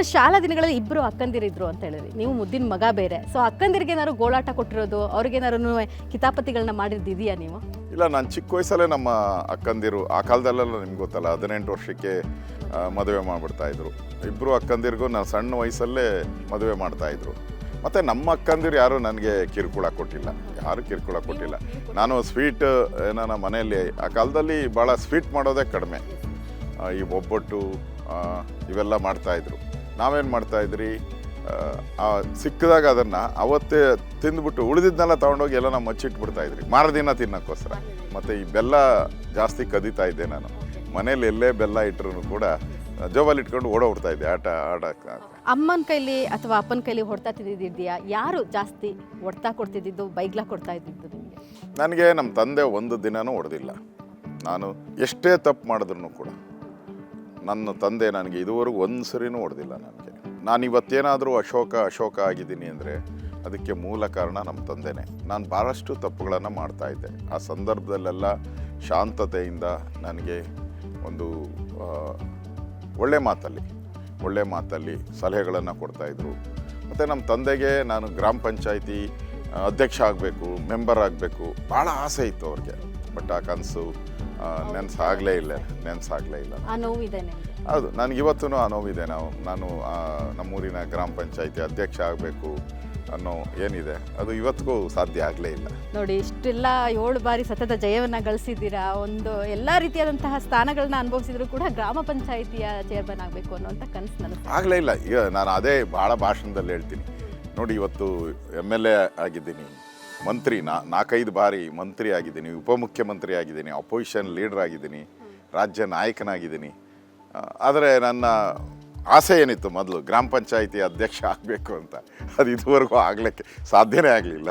ಇನ್ನು ಶಾಲಾ ದಿನಗಳಲ್ಲಿ ಇಬ್ಬರು ಅಕ್ಕಂದಿರಿದ್ರು ಅಂತ ಹೇಳಿದ್ರಿ, ನೀವು ಮುದ್ದಿನ ಮಗ ಬೇರೆ. ಸೊ ಅಕ್ಕಂದಿರಿಗೆ ಏನಾದ್ರು ಗೋಳಾಟ ಕೊಟ್ಟಿರೋದು, ಅವ್ರಿಗೇನಾದ್ರು ಕಿತಾಪತಿಗಳನ್ನ ಮಾಡಿದ್ದಿದೆಯಾ ನೀವು? ಇಲ್ಲ, ನಾನು ಚಿಕ್ಕ ವಯಸ್ಸಲ್ಲೇ ನಮ್ಮ ಅಕ್ಕಂದಿರು, ಆ ಕಾಲದಲ್ಲೆಲ್ಲ ನಿಮ್ಗೆ ಗೊತ್ತಲ್ಲ, 18 ವರ್ಷಕ್ಕೆ ಮದುವೆ ಮಾಡಿಬಿಡ್ತಾಯಿದ್ರು. ಇಬ್ಬರು ಅಕ್ಕಂದಿರಿಗೂ ನಾನು ಸಣ್ಣ ವಯಸ್ಸಲ್ಲೇ ಮದುವೆ ಮಾಡ್ತಾಯಿದ್ರು. ಮತ್ತು ನಮ್ಮ ಅಕ್ಕಂದಿರು ಯಾರೂ ನನಗೆ ಕಿರುಕುಳ ಕೊಟ್ಟಿಲ್ಲ, ಯಾರೂ ಕಿರುಕುಳ ಕೊಟ್ಟಿಲ್ಲ. ನಾನು ಸ್ವೀಟ್ ನನ್ನ ಮನೆಯಲ್ಲಿ ಆ ಕಾಲದಲ್ಲಿ ಭಾಳ ಸ್ವೀಟ್ ಮಾಡೋದೇ ಕಡಿಮೆ. ಈ ಒಬ್ಬಟ್ಟು ಇವೆಲ್ಲ ಮಾಡ್ತಾಯಿದ್ರು. ನಾವೇನು ಮಾಡ್ತಾಯಿದ್ರಿ, ಸಿಕ್ಕಿದಾಗ ಅದನ್ನು ಅವತ್ತೇ ತಿಂದ್ಬಿಟ್ಟು ಉಳಿದಿದ್ದನ್ನೆಲ್ಲ ತೊಗೊಂಡೋಗಿ ಎಲ್ಲ ನಾವು ಮಚ್ಚಿಟ್ಬಿಡ್ತಾಯಿದ್ರಿ ಮಾರದಿನ ತಿನ್ನೋಕ್ಕೋಸ್ಕರ. ಮತ್ತು ಈ ಬೆಲ್ಲ ಜಾಸ್ತಿ ಕದೀತಾ ಇದ್ದೆ ನಾನು. ಮನೇಲಿ ಎಲ್ಲೇ ಬೆಲ್ಲ ಇಟ್ಟರು ಕೂಡ ಜೋಬಲ್ಲಿ ಇಟ್ಕೊಂಡು ಓಡೋಗ್ಬಿಡ್ತಾ ಇದ್ದೆ ಆಡಕ್ಕೆ. ಅಮ್ಮನ ಕೈಲಿ ಅಥವಾ ಅಪ್ಪನ ಕೈಲಿ ಹೊಡ್ತಾ ತಿಂದಿದ್ಯಾ? ಯಾರು ಜಾಸ್ತಿ ಹೊಡ್ತಾ ಕೊಡ್ತಿದ್ದು, ಬೈಗ್ಲಾ ಕೊಡ್ತಾ ಇದ್ದಿದ್ದು ನಿಮಗೆ? ನನಗೆ ನಮ್ಮ ತಂದೆ ಒಂದು ದಿನನೂ ಹೊಡೆದಿಲ್ಲ. ನಾನು ಎಷ್ಟೇ ತಪ್ಪು ಮಾಡಿದ್ರು ಕೂಡ ನನ್ನ ತಂದೆ ನನಗೆ ಇದುವರೆಗೂ ಒಂದು ಸರಿನೂ ಹೊಡೆದಿಲ್ಲ. ನಾನು ಇವತ್ತೇನಾದರೂ ಅಶೋಕ ಆಗಿದ್ದೀನಿ ಅಂದರೆ ಅದಕ್ಕೆ ಮೂಲ ಕಾರಣ ನಮ್ಮ ತಂದೆನೇ. ನಾನು ಭಾಳಷ್ಟು ತಪ್ಪುಗಳನ್ನು ಮಾಡ್ತಾಯಿದ್ದೆ. ಆ ಸಂದರ್ಭದಲ್ಲೆಲ್ಲ ಶಾಂತತೆಯಿಂದ ನನಗೆ ಒಂದು ಒಳ್ಳೆ ಮಾತಲ್ಲಿ ಸಲಹೆಗಳನ್ನು ಕೊಡ್ತಾಯಿದ್ರು. ಮತ್ತು ನಮ್ಮ ತಂದೆಗೆ ನಾನು ಗ್ರಾಮ ಪಂಚಾಯಿತಿ ಅಧ್ಯಕ್ಷ ಆಗಬೇಕು, ಮೆಂಬರ್ ಆಗಬೇಕು ಭಾಳ ಆಸೆ ಇತ್ತು ಅವ್ರಿಗೆ. ಬಟ್ ಆ ಕನಸು ನೆನೆಸಾಗಲೇ ಇಲ್ಲ. ಆ ನೋವಿದೆ? ಹೌದು, ನನಗಿವತ್ತೂ ಆ ನೋವಿದೆ. ನಾನು ನಮ್ಮೂರಿನ ಗ್ರಾಮ ಪಂಚಾಯಿತಿ ಅಧ್ಯಕ್ಷ ಆಗಬೇಕು ಅನ್ನೋ ಏನಿದೆ ಅದು ಇವತ್ತಿಗೂ ಸಾಧ್ಯ ಆಗಲೇ ಇಲ್ಲ. ನೋಡಿ, ಇಷ್ಟೆಲ್ಲ 7 ಬಾರಿ ಸತತ ಜಯವನ್ನು ಗಳಿಸಿದ್ದೀರಾ, ಒಂದು ಎಲ್ಲ ರೀತಿಯಾದಂತಹ ಸ್ಥಾನಗಳನ್ನ ಅನುಭವಿಸಿದ್ರು ಕೂಡ ಗ್ರಾಮ ಪಂಚಾಯಿತಿಯ ಚೇರ್ಮನ್ ಆಗಬೇಕು ಅನ್ನೋಂಥ ಕನಸು ನನಗೆ ಆಗಲೇ ಇಲ್ಲ. ಈಗ ನಾನು ಅದೇ ಭಾಳ ಭಾಷಣದಲ್ಲಿ ಹೇಳ್ತೀನಿ ನೋಡಿ, ಇವತ್ತು MLA ಆಗಿದ್ದೀನಿ, ಮಂತ್ರಿ 4-5 ಬಾರಿ ಮಂತ್ರಿ ಆಗಿದ್ದೀನಿ, ಉಪಮುಖ್ಯಮಂತ್ರಿ ಆಗಿದ್ದೀನಿ, ಅಪೋಸಿಷನ್ ಲೀಡರ್ ಆಗಿದ್ದೀನಿ, ರಾಜ್ಯ ನಾಯಕನಾಗಿದ್ದೀನಿ. ಆದರೆ ನನ್ನ ಆಸೆ ಏನಿತ್ತು ಮೊದಲು ಗ್ರಾಮ ಪಂಚಾಯಿತಿ ಅಧ್ಯಕ್ಷ ಆಗಬೇಕು ಅಂತ, ಅದು ಇದುವರೆಗೂ ಆಗಲಿಕ್ಕೆ ಸಾಧ್ಯನೇ ಆಗಲಿಲ್ಲ.